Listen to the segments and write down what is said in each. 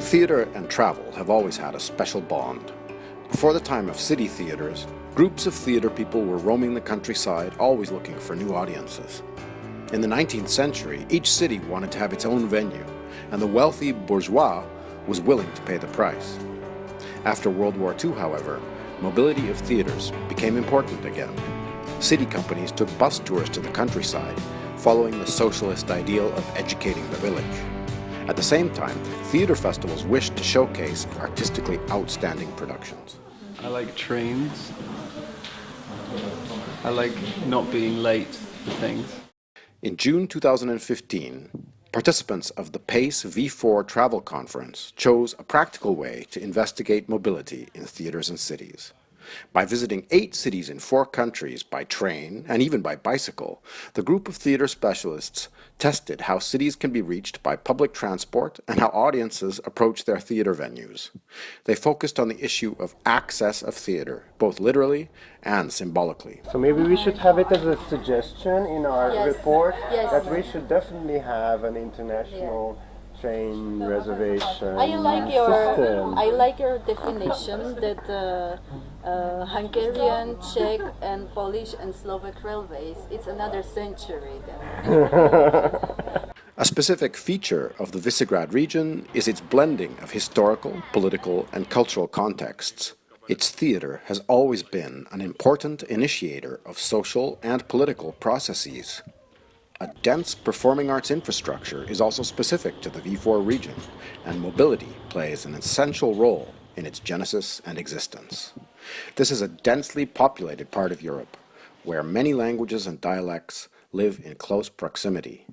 Theatre and travel have always had a special bond. Before the time of city theatres, groups of theatre people were roaming the countryside, always looking for new audiences. In the 19th century, each city wanted to have its own venue, and the wealthy bourgeois was willing to pay the price. After World War II, however, mobility of theatres became important again. City companies took bus tours to the countryside, following the socialist ideal of educating the village. At the same time, theatre festivals wished to showcase artistically outstanding productions. I like trains. I like not being late for things. In June 2015, participants of the PACE.V4 travel conference chose a practical way to investigate mobility in theatres and cities. By visiting 8 cities in 4 countries by train and even by bicycle, the group of theatre specialists tested how cities can be reached by public transport and how audiences approach their theatre venues. They focused on the issue of access of theatre, both literally and symbolically. So maybe we should have it as a suggestion in our report that we should definitely have an international train reservation I like your definition that Hungarian, Czech and Polish and Slovak railways, it's another century then. A specific feature of the Visegrad region is its blending of historical, political and cultural contexts. Its theatre has always been an important initiator of social and political processes. A dense performing arts infrastructure is also specific to the V4 region, and mobility plays an essential role in its genesis and existence. This is a densely populated part of Europe, where many languages and dialects live in close proximity.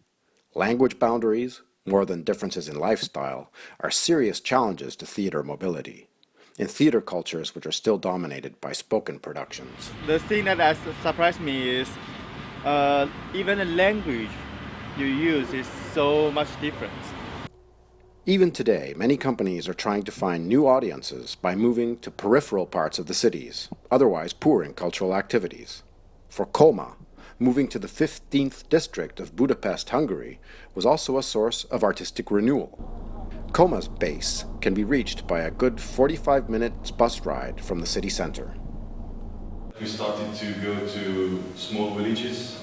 Language boundaries, more than differences in lifestyle, are serious challenges to theatre mobility. In theatre cultures which are still dominated by spoken productions. The thing that has surprised me is even the language you use is so much different. Even today, many companies are trying to find new audiences by moving to peripheral parts of the cities, otherwise poor in cultural activities. For Koma, moving to the 15th district of Budapest, Hungary, was also a source of artistic renewal. Koma's base can be reached by a good 45-minute bus ride from the city center. We started to go to small villages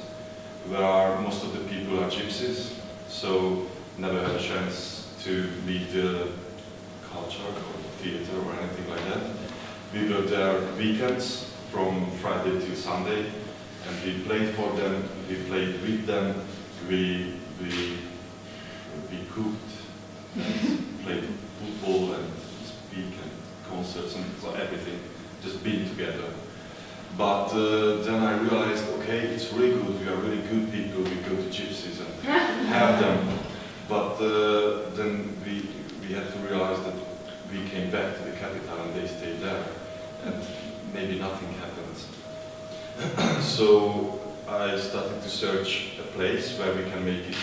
where most of the people are gypsies, so never had a chance to meet the culture or theatre or anything like that. We were there weekends from Friday till Sunday, and we played for them, we played with them, we cooked and played football and speak and concerts and so everything, just being together. But then I realized, okay, it's really good, we are really good people, we go to gypsies and have them. But then we had to realize that we came back to the capital and they stayed there, and maybe nothing happened. So I started to search a place where we can make it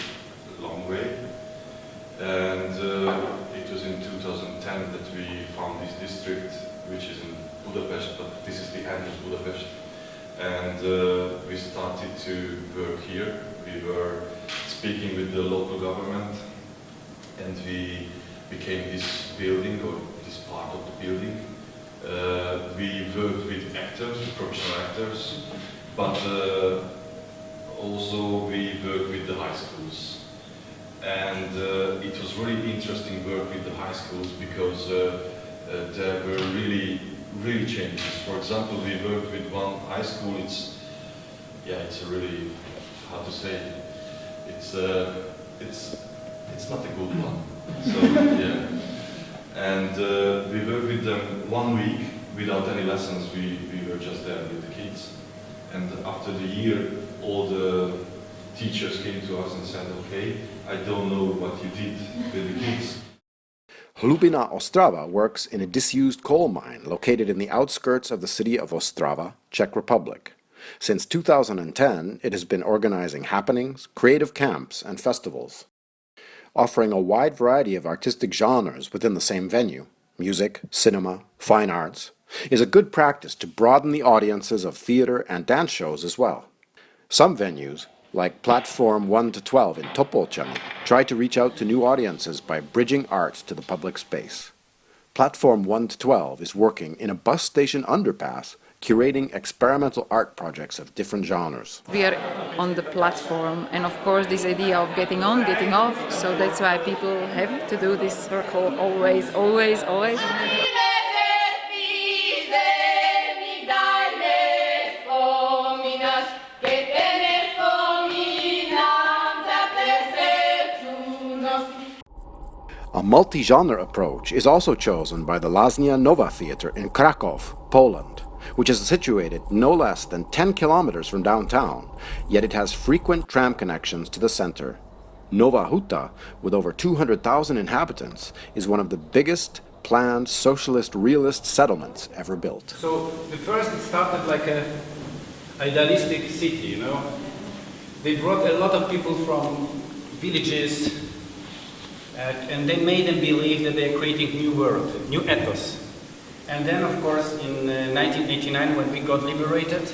a long way, and it was in 2010 that we found this district, which is in Budapest, but this is the end of Budapest, and we started to work here. We were speaking with the local government, and we became this building, or this part of the building. We worked with actors, professional actors, but also we worked with the high schools. And it was really interesting work with the high schools because there were really changes. For example, we worked with one high school. It's a really, how to say, it's not a good one. So yeah, and we worked with them 1 week without any lessons. We were just there with the kids, and after the year, all the teachers came to us and said, "Okay, I don't know what you did with the kids." Hlubina Ostrava works in a disused coal mine located in the outskirts of the city of Ostrava, Czech Republic. Since 2010, it has been organizing happenings, creative camps, and festivals. Offering a wide variety of artistic genres within the same venue, music, cinema, fine arts, is a good practice to broaden the audiences of theatre and dance shows as well. Some venues, like Platform 1 to 12 in Topoľčany, try to reach out to new audiences by bridging art to the public space. Platform 1 to 12 is working in a bus station underpass, curating experimental art projects of different genres. We are on the platform, and of course this idea of getting on, getting off, so that's why people have to do this circle always, always, always. A multi-genre approach is also chosen by the Lasnia Nova Theatre in Krakow, Poland, which is situated no less than 10 kilometers from downtown, yet it has frequent tram connections to the center. Nova Huta, with over 200,000 inhabitants, is one of the biggest planned socialist realist settlements ever built. So the first it started like a idealistic city, you know. They brought a lot of people from villages and they made them believe that they are creating new world, new ethos. And then, of course, in 1989, when we got liberated,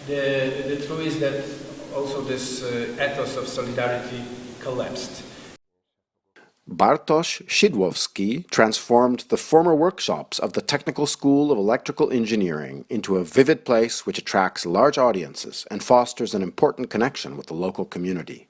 the truth is that also this ethos of solidarity collapsed. Bartosz Szydłowski transformed the former workshops of the Technical School of Electrical Engineering into a vivid place which attracts large audiences and fosters an important connection with the local community.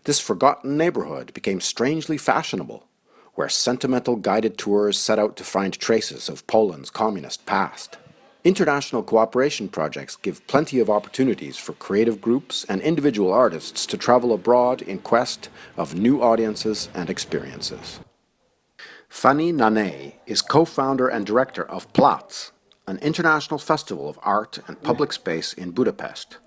This forgotten neighborhood became strangely fashionable, where sentimental guided tours set out to find traces of Poland's communist past. International cooperation projects give plenty of opportunities for creative groups and individual artists to travel abroad in quest of new audiences and experiences. Fanny Nane is co-founder and director of PACE, an international festival of art and public space in Budapest.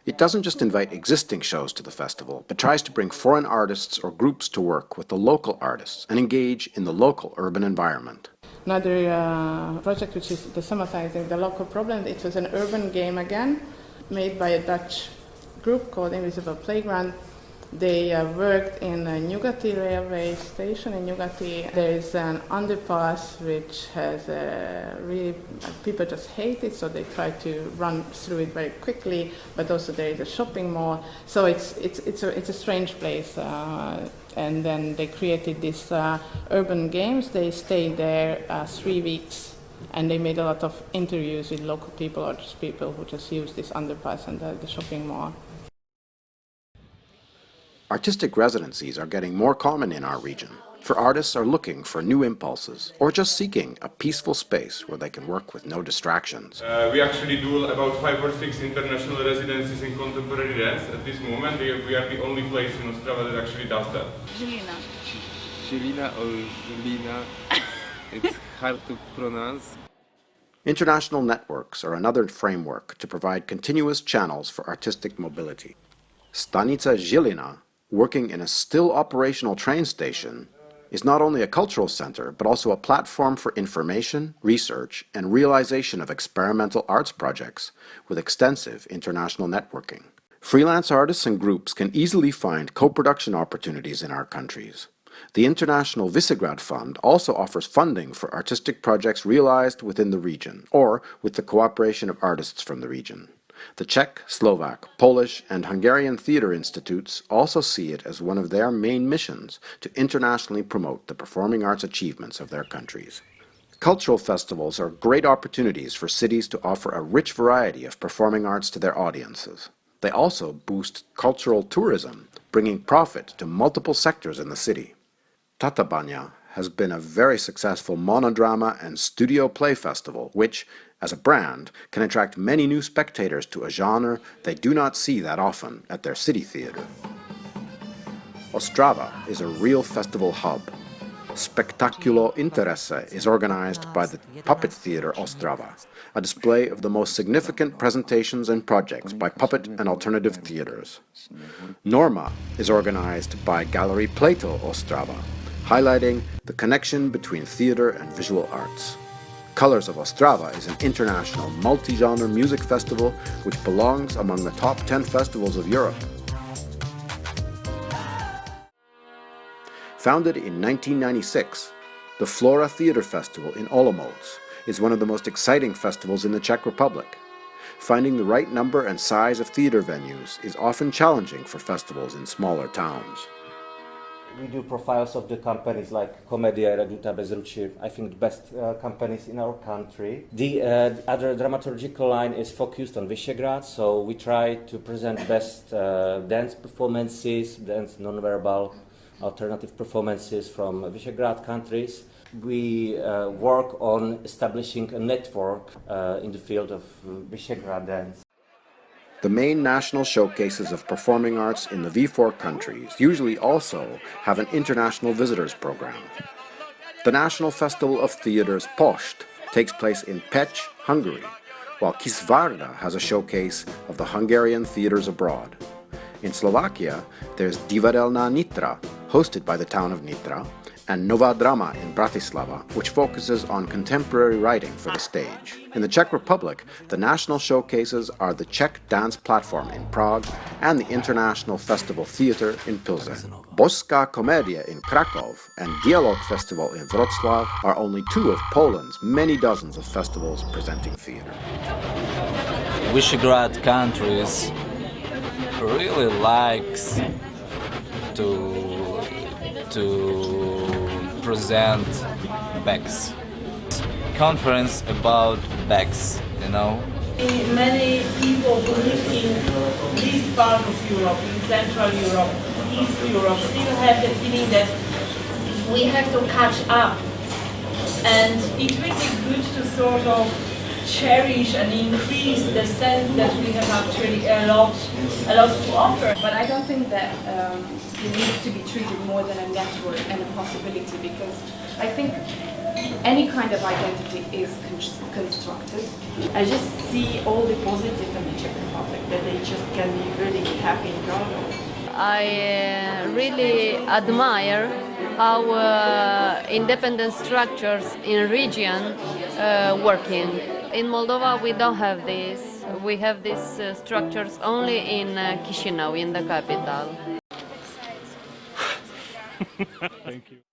It doesn't just invite existing shows to the festival, but tries to bring foreign artists or groups to work with the local artists and engage in the local urban environment. Another project, which is the Summarizing the Local Problem, it was an urban game again, made by a Dutch group called Invisible Playground. They worked in a Nyugati railway station. In Nyugati there is an underpass which has really, people just hate it, so they try to run through it very quickly, but also there is a shopping mall, so it's a strange place. And then they created these urban games. They stayed there 3 weeks, and they made a lot of interviews with local people or just people who just use this underpass and the shopping mall. Artistic residencies are getting more common in our region, for artists are looking for new impulses or just seeking a peaceful space where they can work with no distractions. We actually do about 5 or 6 international residencies in contemporary dance at this moment. We are the only place in Ostrava that actually does that. Žilina. Žilina or Žilina, it's hard to pronounce. International networks are another framework to provide continuous channels for artistic mobility. Stanica Žilina, working in a still operational train station, is not only a cultural center, but also a platform for information, research, and realization of experimental arts projects with extensive international networking. Freelance artists and groups can easily find co-production opportunities in our countries. The International Visegrad Fund also offers funding for artistic projects realized within the region, or with the cooperation of artists from the region. The Czech, Slovak, Polish, and Hungarian theatre institutes also see it as one of their main missions to internationally promote the performing arts achievements of their countries. Cultural festivals are great opportunities for cities to offer a rich variety of performing arts to their audiences. They also boost cultural tourism, bringing profit to multiple sectors in the city. Tatabánya has been a very successful monodrama and studio play festival, which, as a brand, can attract many new spectators to a genre they do not see that often at their city theatre. Ostrava is a real festival hub. Spectaculo Interesse is organized by the Puppet Theatre Ostrava, a display of the most significant presentations and projects by puppet and alternative theatres. Norma is organized by Gallery Plato Ostrava, highlighting the connection between theatre and visual arts. Colors of Ostrava is an international multi-genre music festival which belongs among the top 10 festivals of Europe. Founded in 1996, the Flora Theatre Festival in Olomouc is one of the most exciting festivals in the Czech Republic. finding the right number and size of theater venues is often challenging for festivals in smaller towns. We do profiles of the companies like Komedia, Reduta, Bezruči, I think the best companies in our country. The other dramaturgical line is focused on Visegrad, so we try to present best dance performances, dance non-verbal, alternative performances from Visegrad countries. We work on establishing a network in the field of Visegrad dance. The main national showcases of performing arts in the V4 countries usually also have an international visitors program. The National Festival of Theatres PACE.V4 takes place in Pécs, Hungary, while Kisvárda has a showcase of the Hungarian theatres abroad. In Slovakia, there's Divadelná Nitra, hosted by the town of Nitra, and Nová Drama in Bratislava, which focuses on contemporary writing for the stage. In the Czech Republic, the national showcases are the Czech Dance Platform in Prague and the International Festival Theatre in Pilsen. Boská Komédia in Krakow and Dialog Festival in Wrocław are only two of Poland's many dozens of festivals presenting theatre. Visegrad countries really likes to present bags. Conference about bags, you know. Many people who live in this part of Europe, in Central Europe, East Europe, still have the feeling that we have to catch up. And it will be good to sort of cherish and increase the sense that we have actually a lot to offer. But I don't think that it needs to be treated more than a network and a possibility, because I think any kind of identity is constructed. I just see all the positive in the Czech Republic that they just can be really happy and proud of. I really admire how independent structures in region working. In Moldova we don't have this. We have these structures only in Chisinau, in the capital. Thank you.